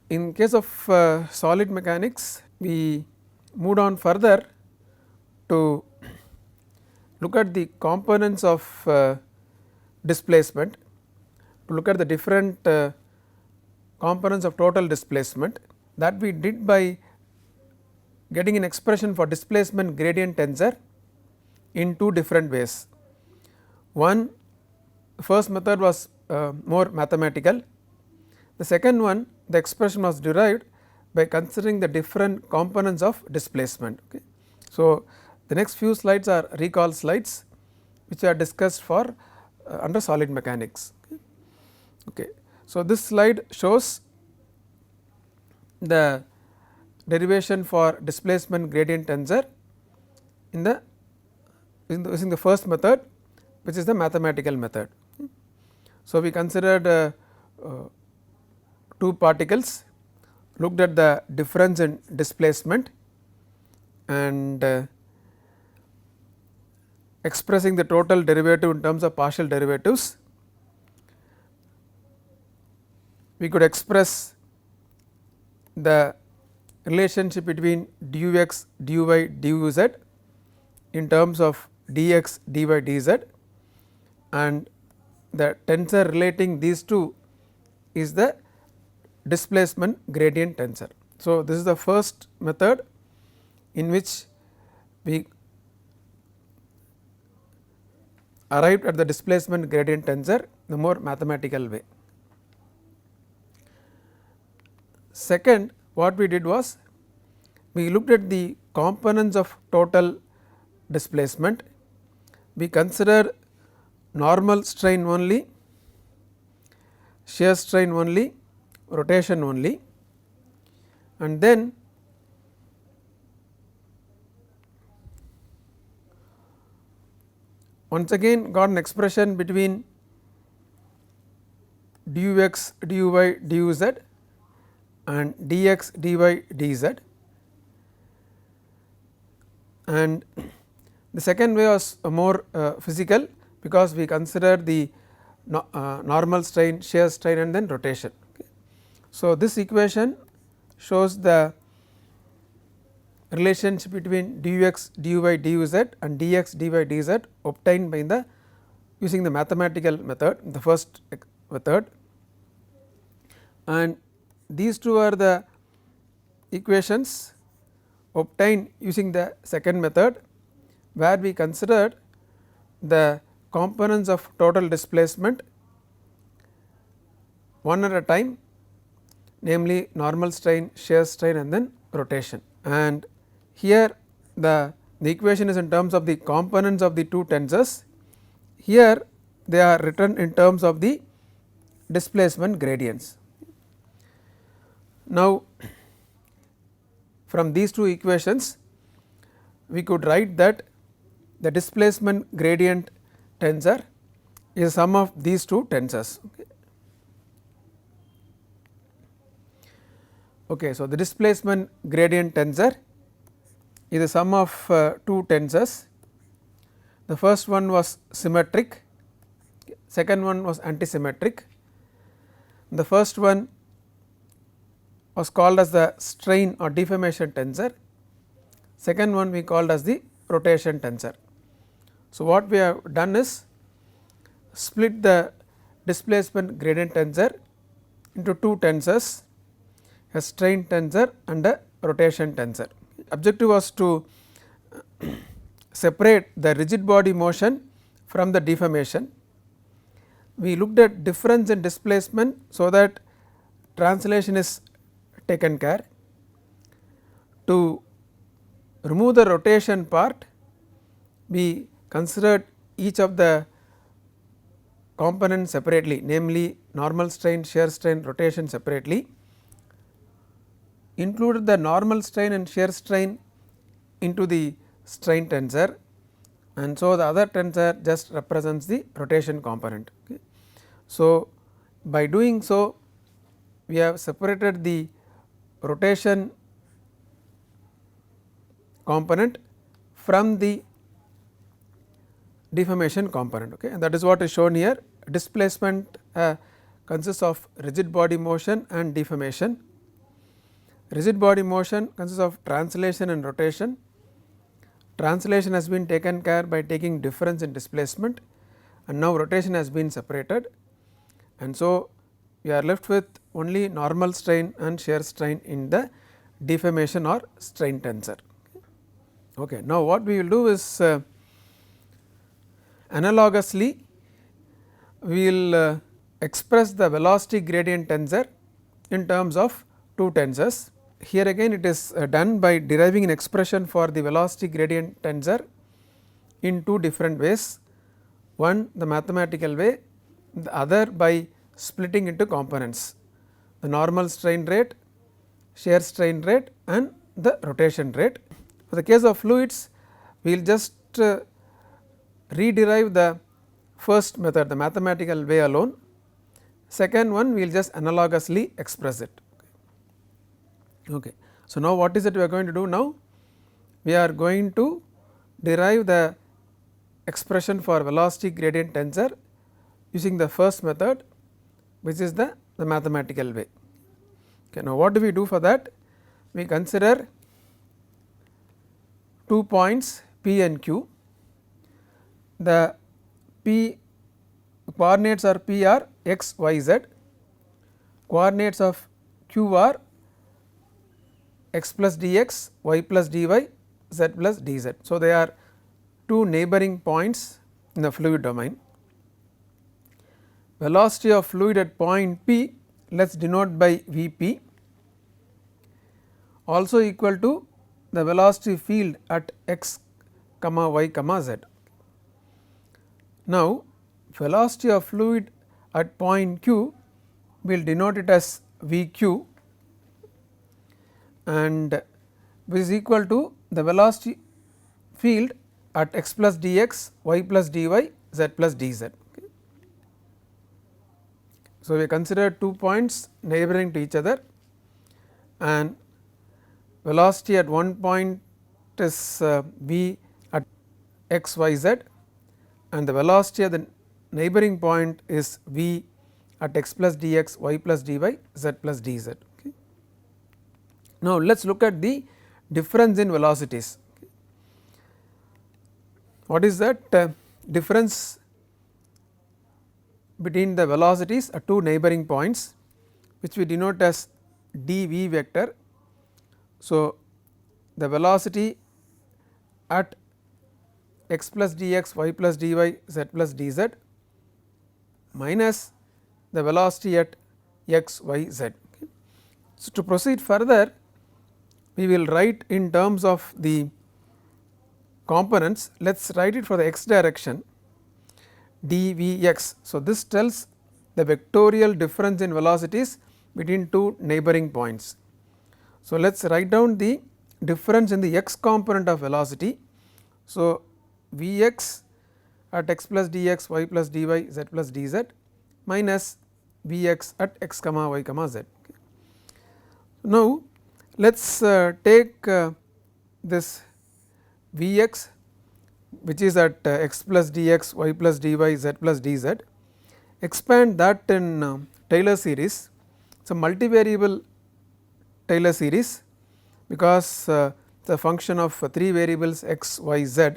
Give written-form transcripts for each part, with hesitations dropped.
in case of solid mechanics, we moved on further to look at the components of displacement, to look at the different components of total displacement. That we did by getting an expression for displacement gradient tensor in two different ways. One, first method was more mathematical. The second one, the expression was derived by considering the different components of displacement. Okay. So, the next few slides are recall slides which are discussed for under solid mechanics. Okay. So, this slide shows the derivation for displacement gradient tensor using the first method, which is the mathematical method. So, we considered two particles, looked at the difference in displacement and expressing the total derivative in terms of partial derivatives. We could express the relationship between dux, dy, duz in terms of dx, dy, dz, and the tensor relating these two is the displacement gradient tensor. So, this is the first method in which we arrived at the displacement gradient tensor the more mathematical way. Second, what we did was we looked at the components of total displacement. We considered normal strain only, shear strain only, rotation only, and then once again got an expression between dux, dy, duz and dx, dy, dz, and the second way was more physical, because we considered the normal strain, shear strain and then rotation. Okay. So, this equation shows the relationship between dux, dy, duz and dx, dy, dz obtained by the using the mathematical method, the first method, and these two are the equations obtained using the second method, where we considered the components of total displacement one at a time, namely normal strain, shear strain and then rotation. And here the equation is in terms of the components of the two tensors. Here they are written in terms of the displacement gradients. Now, from these two equations we could write that the displacement gradient tensor is sum of these two tensors. Okay. So, the displacement gradient tensor is the sum of two tensors. The first one was symmetric, second one was antisymmetric. The first one was called as the strain or deformation tensor, second one we called as the rotation tensor. So, what we have done is split the displacement gradient tensor into two tensors, a strain tensor and a rotation tensor. Objective was to separate the rigid body motion from the deformation. We looked at difference in displacement, so that translation is taken care. To remove the rotation part, we considered each of the components separately, namely normal strain, shear strain, rotation separately, included the normal strain and shear strain into the strain tensor, and so the other tensor just represents the rotation component. Okay. So, by doing so we have separated the rotation component from the deformation component, okay, and that is what is shown here. Displacement consists of rigid body motion and deformation. Rigid body motion consists of translation and rotation. Translation has been taken care by taking difference in displacement, and now rotation has been separated, and so we are left with only normal strain and shear strain in the deformation or strain tensor. Okay. Now, what we will do is analogously we will express the velocity gradient tensor in terms of two tensors. Here again it is done by deriving an expression for the velocity gradient tensor in two different ways, one the mathematical way, the other by splitting into components, the normal strain rate, shear strain rate and the rotation rate. For the case of fluids, we will just rederive the first method, the mathematical way alone. Second one we will just analogously express it. Okay. So, now what is it we are going to do now? We are going to derive the expression for velocity gradient tensor using the first method, which is the mathematical way. Okay. Now, what do we do for that? We consider 2 points P and Q. The P coordinates of P are x, y, z, coordinates of Q are x plus dx, y plus dy, z plus dz. So, they are two neighboring points in the fluid domain. Velocity of fluid at point P, let us denote by Vp, also equal to the velocity field at x comma y comma z. Now, velocity of fluid at point Q, we will denote it as Vq, and which is equal to the velocity field at x plus dx, y plus dy, z plus dz. Okay. So, we consider 2 points neighboring to each other, and velocity at one point is v at x, y, z, and the velocity at the neighboring point is v at x plus dx, y plus dy, z plus dz. Okay. Now, let us look at the difference in velocities. Okay. What is that difference between the velocities at two neighboring points, which we denote as dv vector. So, the velocity at x plus dx, y plus dy, z plus dz minus the velocity at x, y, z. Okay. So, to proceed further, we will write in terms of the components. Let us write it for the x direction dvx. So, this tells the vectorial difference in velocities between two neighboring points. So, let us write down the difference in the x component of velocity. So, Vx at x plus dx, y plus dy, z plus dz minus Vx at x comma y comma z. Okay. Now, let us take this Vx, which is at x plus dx, y plus dy, z plus dz, expand that in Taylor series. It is a multivariable Taylor series, because it is a function of 3 variables x, y, z.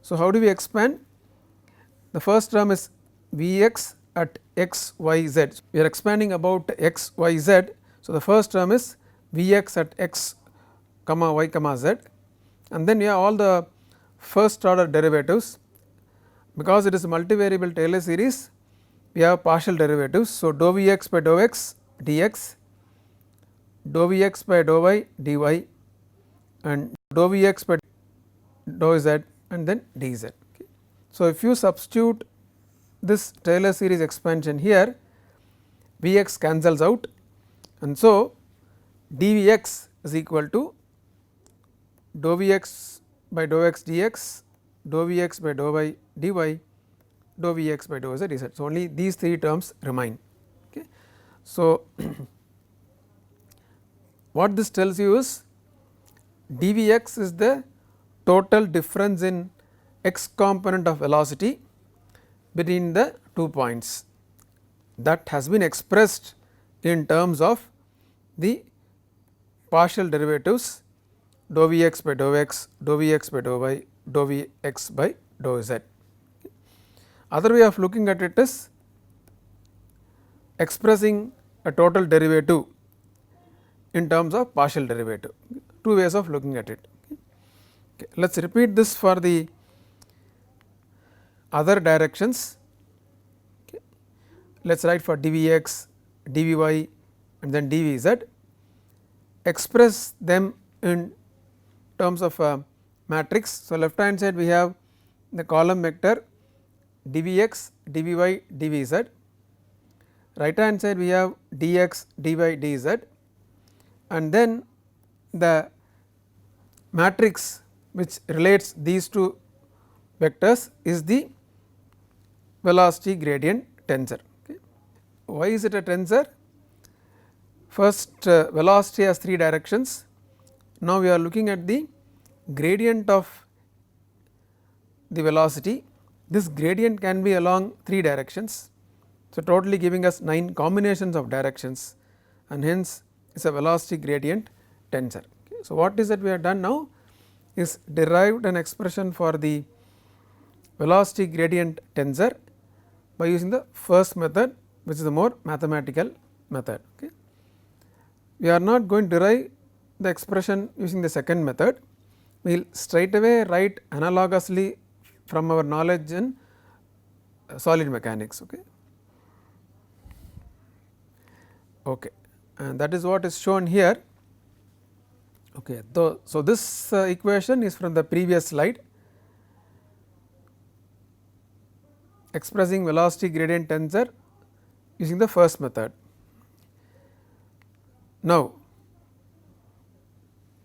So, how do we expand? The first term is Vx at x, y, z. We are expanding about x, y, z. So, the first term is Vx at x comma y comma z, and then we have all the first order derivatives. Because it is a multivariable Taylor series, we have partial derivatives. So, dou Vx by dou x dx, dou Vx by dou y dy, and dou Vx by dou z and then dz. Okay. So, if you substitute this Taylor series expansion here, Vx cancels out, and so dvx is equal to dou Vx by dou x dx, dou Vx by dou y dy, dou Vx by dou z dz. So, only these 3 terms remain. Okay. So, what this tells you is dvx is the total difference in x component of velocity between the 2 points, that has been expressed in terms of the partial derivatives dou v x by dou x, dou v x by dou y, dou v x by dou z. Other way of looking at it is expressing a total derivative in terms of partial derivative, two ways of looking at it. Okay. Let us repeat this for the other directions. Okay. Let us write for dvx, dvy and then dvz, express them in terms of a matrix. So, left hand side we have the column vector dvx, dvy, dvz, right hand side we have dx, dy, dz, and then the matrix which relates these two vectors is the velocity gradient tensor. Okay. Why is it a tensor? First, velocity has three directions. Now, we are looking at the gradient of the velocity. This gradient can be along three directions. So, totally giving us 9 combinations of directions, and hence is a velocity gradient tensor. Okay. So, what is that we have done now is derived an expression for the velocity gradient tensor by using the first method, which is the more mathematical method. Okay. We are not going to derive the expression using the second method, we will straight away write analogously from our knowledge in solid mechanics. Okay. Okay. And that is what is shown here. Okay. So, this equation is from the previous slide, expressing velocity gradient tensor using the first method. Now,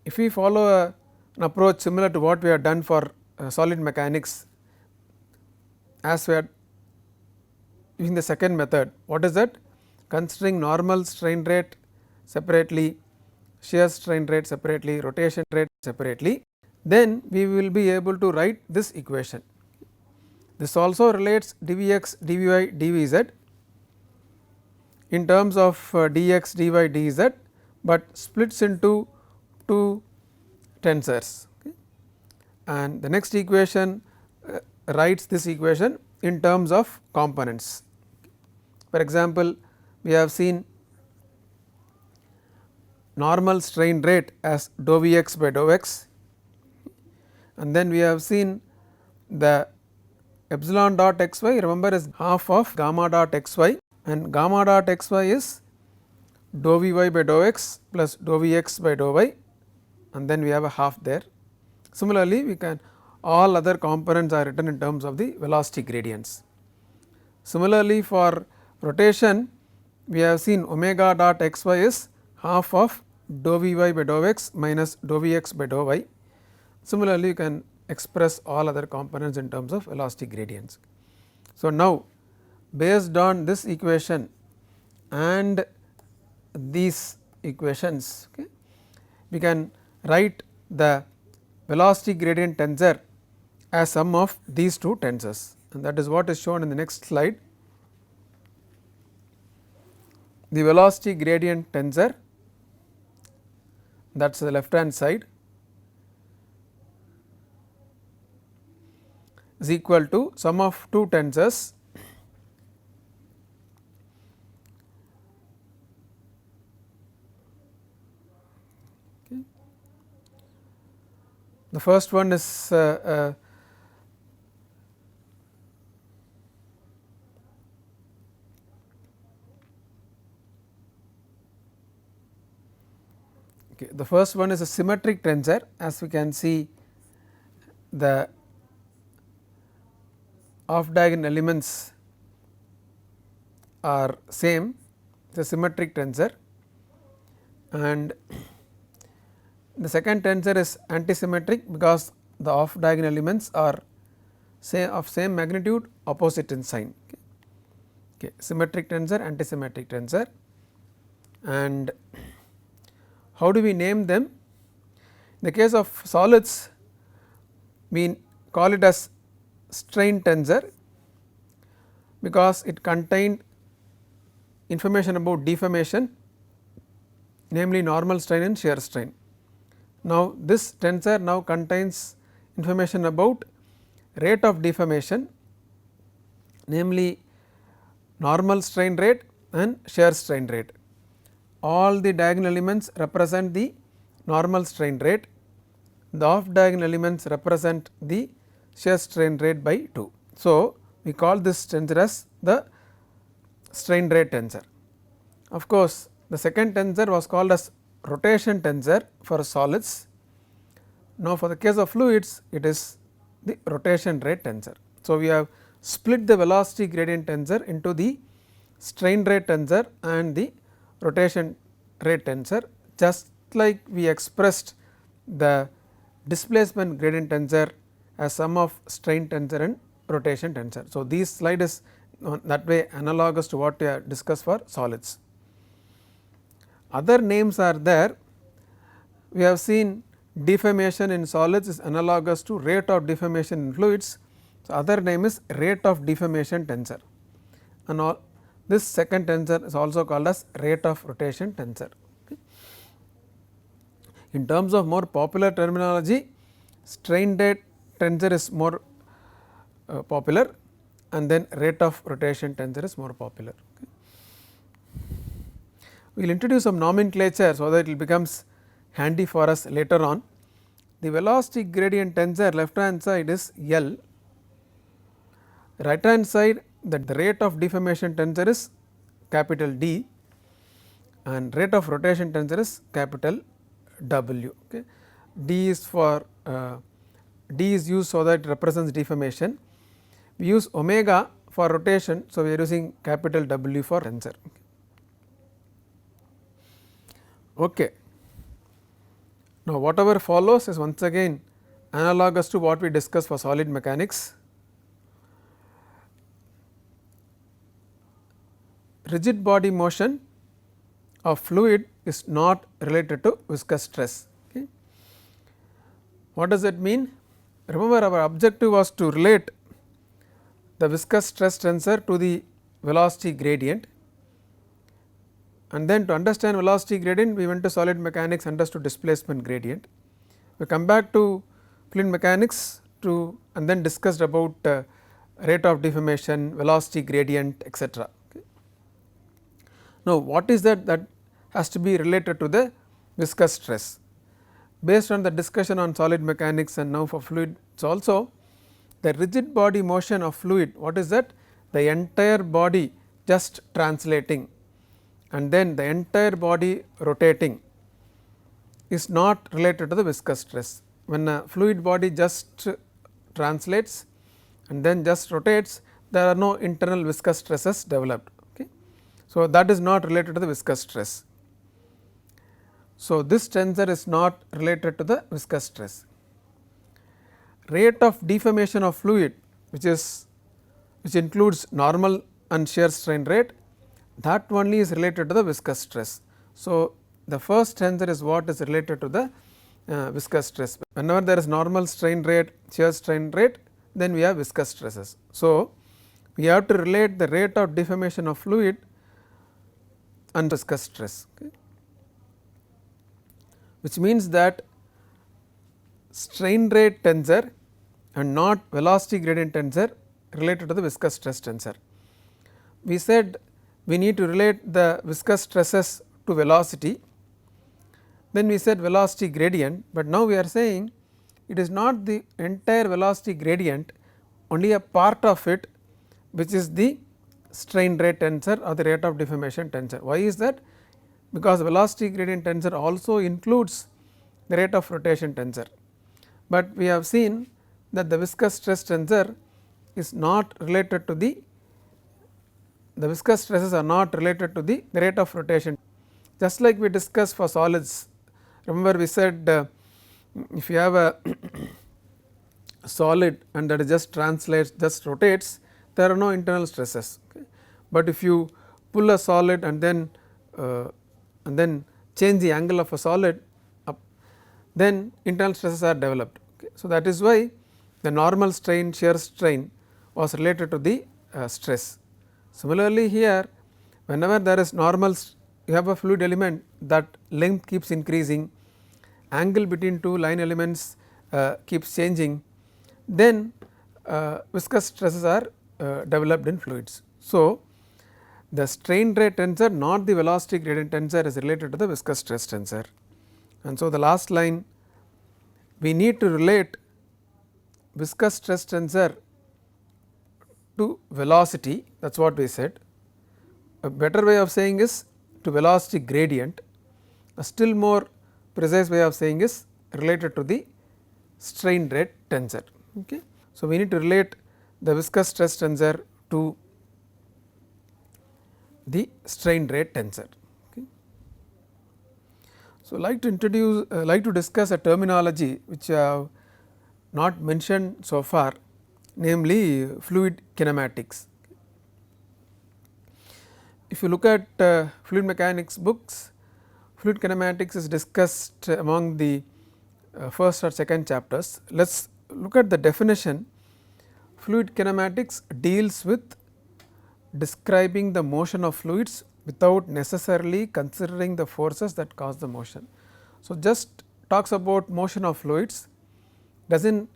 if we follow an approach similar to what we have done for solid mechanics, as we are using the second method, what is that? Considering normal strain rate separately, shear strain rate separately, rotation rate separately, then we will be able to write this equation. This also relates dvx, dvy, dvz in terms of dx, dy, dz, but splits into two tensors. Okay. And the next equation writes this equation in terms of components. For example, we have seen normal strain rate as dou Vx by dou x, and then we have seen the epsilon dot xy, remember, is half of gamma dot xy, and gamma dot xy is dou Vy by dou x plus dou Vx by dou y, and then we have a half there. Similarly, we can, all other components are written in terms of the velocity gradients. Similarly, for rotation, we have seen omega dot xy is half of dou Vy by dou x minus dou Vx by dou y. Similarly, you can express all other components in terms of velocity gradients. So, now based on this equation and these equations, okay, we can write the velocity gradient tensor as sum of these two tensors, and that is what is shown in the next slide. The velocity gradient tensor, that is the left hand side, is equal to sum of two tensors okay. The first one is okay, the first one is a symmetric tensor, as we can see the off diagonal elements are same, it is a symmetric tensor, and the second tensor is antisymmetric because the off diagonal elements are of same magnitude, opposite in sign. Okay. Symmetric tensor, antisymmetric tensor, and how do we name them? In the case of solids, we call it as strain tensor because it contained information about deformation namely normal strain and shear strain. Now, this tensor now contains information about rate of deformation, namely normal strain rate and shear strain rate. All the diagonal elements represent the normal strain rate, the off diagonal elements represent the shear strain rate by 2. So, we call this tensor as the strain rate tensor. Of course, the second tensor was called as rotation tensor for solids. Now, for the case of fluids, it is the rotation rate tensor. So, we have split the velocity gradient tensor into the strain rate tensor and the rotation rate tensor, just like we expressed the displacement gradient tensor as sum of strain tensor and rotation tensor. So, this slide is that way analogous to what we have discussed for solids. Other names are there. We have seen deformation in solids is analogous to rate of deformation in fluids. So, other name is rate of deformation tensor, and all this second tensor is also called as rate of rotation tensor. Okay. In terms of more popular terminology, strain rate tensor is more popular, and then rate of rotation tensor is more popular. Okay. We will introduce some nomenclature, so that it becomes handy for us later on. The velocity gradient tensor left hand side is L, right hand side that the rate of deformation tensor is capital D, and rate of rotation tensor is capital W. Okay. D is for D is used so that it represents deformation. We use omega for rotation, so we are using capital W for tensor. Okay. Now, whatever follows is once again analogous to what we discussed for solid mechanics. Rigid body motion of fluid is not related to viscous stress. Okay. What does that mean? Remember, our objective was to relate the viscous stress tensor to the velocity gradient, and then to understand velocity gradient we went to solid mechanics, understood displacement gradient. We come back to fluid mechanics to and then discussed about rate of deformation, velocity gradient, etc. Okay. Now, what is that has to be related to the viscous stress? Based on the discussion on solid mechanics and now for fluids also, the rigid body motion of fluid, what is that? The entire body just translating and then the entire body rotating is not related to the viscous stress. When a fluid body just translates and then just rotates, there are no internal viscous stresses developed. Okay. So, that is not related to the viscous stress. So, this tensor is not related to the viscous stress. Rate of deformation of fluid, which includes normal and shear strain rate, that only is related to the viscous stress. So, the first tensor is what is related to the viscous stress. Whenever there is normal strain rate, shear strain rate, then we have viscous stresses. So, we have to relate the rate of deformation of fluid and viscous stress, okay, which means that strain rate tensor and not velocity gradient tensor related to the viscous stress tensor. We said we need to relate the viscous stresses to velocity, then we said velocity gradient, but now we are saying it is not the entire velocity gradient, only a part of it which is the strain rate tensor or the rate of deformation tensor. Why is that? Because velocity gradient tensor also includes the rate of rotation tensor, but we have seen that the viscous stress tensor is not related to the viscous stresses are not related to the rate of rotation. Just like we discussed for solids, remember we said if you have a solid and that just translates, just rotates, there are no internal stresses. Okay. But if you pull a solid and then change the angle of a solid up, then internal stresses are developed. Okay. So, that is why the normal strain, shear strain was related to the stress. Similarly, here whenever there is normal you have a fluid element that length keeps increasing, angle between two line elements keeps changing, then viscous stresses are developed in fluids. So, the strain rate tensor, not the velocity gradient tensor, is related to the viscous stress tensor. And so, the last line, we need to relate viscous stress tensor to velocity, that is what we said. A better way of saying is to velocity gradient, a still more precise way of saying is related to the strain rate tensor. Okay. So, we need to relate the viscous stress tensor to the strain rate tensor. Okay. So, like to introduce like to discuss a terminology which I have not mentioned so far, namely fluid kinematics. If you look at fluid mechanics books, fluid kinematics is discussed among the first or second chapters. Let us look at the definition. Fluid kinematics deals with describing the motion of fluids without necessarily considering the forces that cause the motion. So, just talks about motion of fluids, does not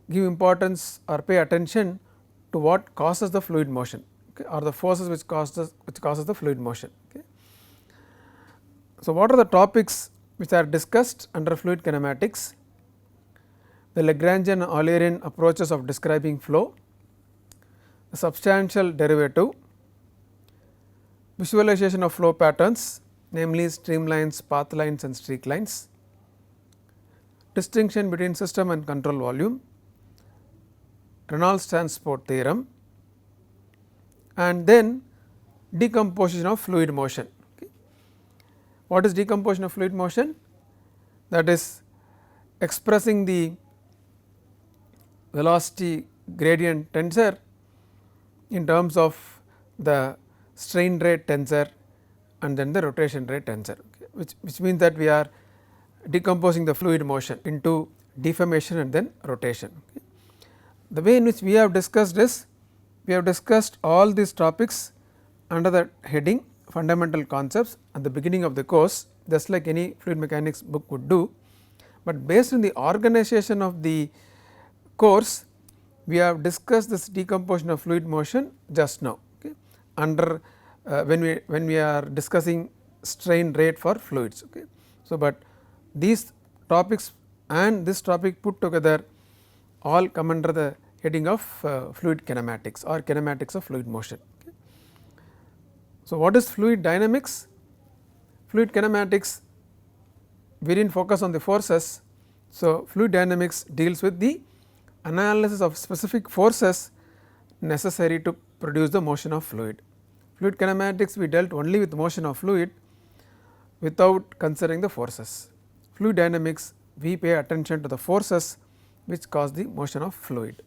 give importance or pay attention to what causes the fluid motion, okay, or the forces which causes the fluid motion. Okay. So, what are the topics which are discussed under fluid kinematics? The Lagrangian Eulerian approaches of describing flow, the substantial derivative, visualization of flow patterns, namely streamlines, path lines and streak lines, distinction between system and control volume, Reynolds transport theorem, and then decomposition of fluid motion. Okay. What is decomposition of fluid motion? That is expressing the velocity gradient tensor in terms of the strain rate tensor and then the rotation rate tensor, okay, which means that we are decomposing the fluid motion into deformation and then rotation. Okay. The way in which we have discussed is, we have discussed all these topics under the heading fundamental concepts at the beginning of the course, just like any fluid mechanics book would do, but based on the organization of the course, we have discussed this decomposition of fluid motion just now, okay, under when we are discussing strain rate for fluids. Okay. So, but these topics and this topic put together all come under the heading of fluid kinematics or kinematics of fluid motion. Okay. So, what is fluid dynamics? Fluid kinematics, we did not focus on the forces. So, fluid dynamics deals with the analysis of specific forces necessary to produce the motion of fluid. Fluid kinematics, we dealt only with motion of fluid without considering the forces. Fluid dynamics, we pay attention to the forces which cause the motion of fluid.